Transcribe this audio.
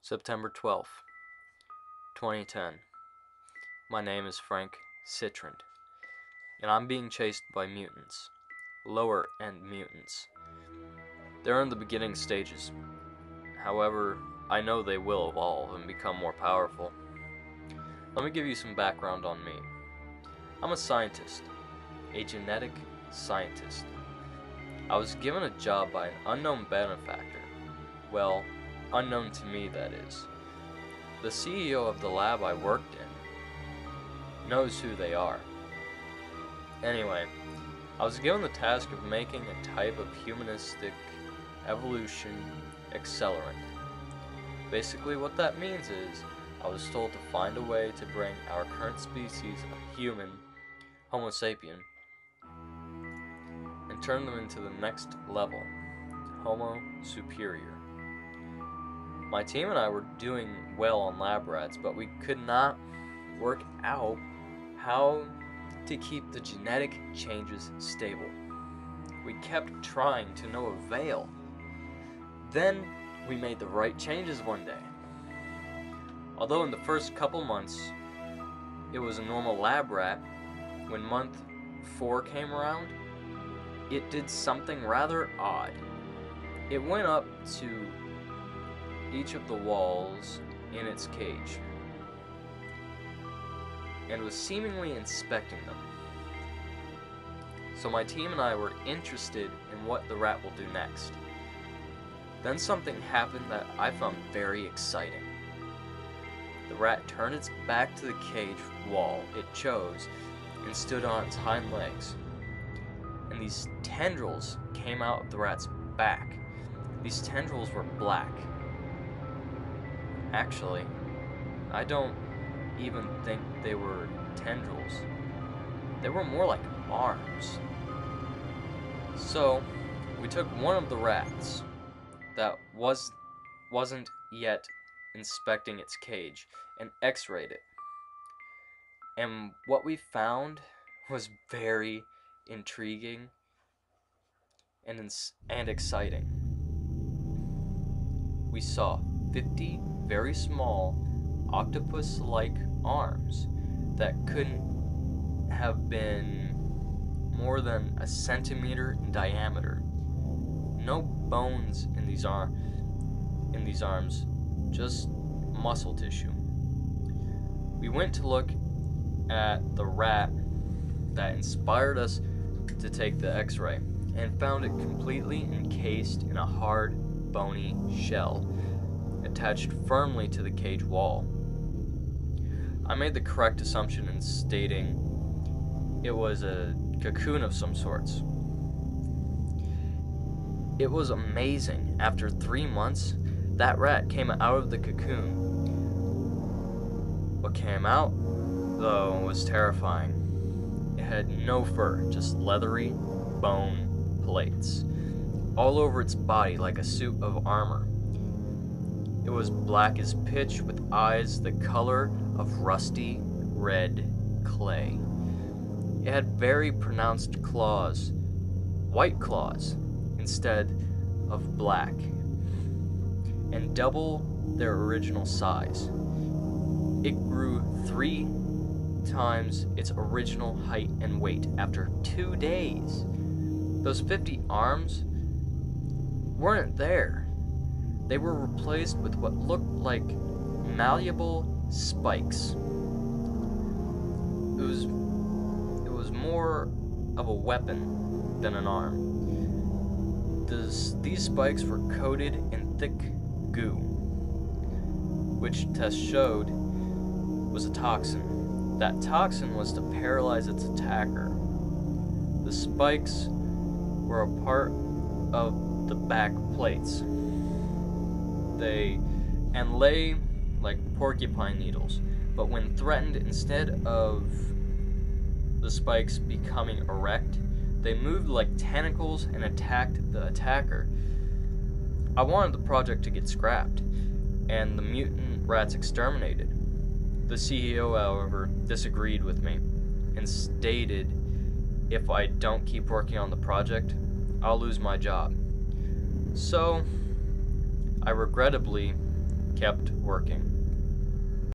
September 12th, 2010. My name is Frank Sitrand, and I'm being chased by mutants, lower-end mutants. They're in the beginning stages. However, I know they will evolve and become more powerful. Let me give you some background on me. I'm a scientist, a genetic scientist. I was given a job by an unknown benefactor. Well, unknown to me, that is. The CEO of the lab I worked in knows who they are. Anyway, I was given the task of making a type of humanistic evolution accelerant. Basically what that means is, I was told to find a way to bring our current species of human, Homo sapien, and turn them into the next level, Homo superior. My team and I were doing well on lab rats, but we could not work out how to keep the genetic changes stable. We kept trying to no avail. Then we made the right changes one day. Although in the first couple months it was a normal lab rat, when month 4 came around, it did something rather odd. It went up to each of the walls in its cage and was seemingly inspecting them. So my team and I were interested in what the rat will do next. Then something happened that I found very exciting. The rat turned its back to the cage wall it chose and stood on its hind legs. And these tendrils came out of the rat's back. These tendrils were black. Actually, I don't even think they were tendrils. They were more like arms. So, we took one of the rats that wasn't yet inspecting its cage and x-rayed it. And what we found was very intriguing and exciting. We saw 50 very small octopus-like arms that couldn't have been more than a centimeter in diameter. No bones in these arms, just muscle tissue. We went to look at the rat that inspired us to take the x-ray and found it completely encased in a hard, bony shell attached firmly to the cage wall. I made the correct assumption in stating it was a cocoon of some sorts. It was amazing. After 3 months, that rat came out of the cocoon. What came out, though, was terrifying. It had no fur, just leathery bone plates all over its body like a suit of armor. It was black as pitch with eyes the color of rusty red clay. It had very pronounced claws, white claws instead of black, and double their original size. It grew 3 times its original height and weight after 2 days. Those 50 arms weren't there. They were replaced with what looked like malleable spikes. It was more of a weapon than an arm. These spikes were coated in thick goo, which tests showed was a toxin. That toxin was to paralyze its attacker. The spikes were a part of the back plates. They lay like porcupine needles, but when threatened, instead of the spikes becoming erect, they moved like tentacles and attacked the attacker. I wanted the project to get scrapped, and the mutant rats exterminated. The CEO, however, disagreed with me, and stated if I don't keep working on the project, I'll lose my job. So, I regrettably kept working.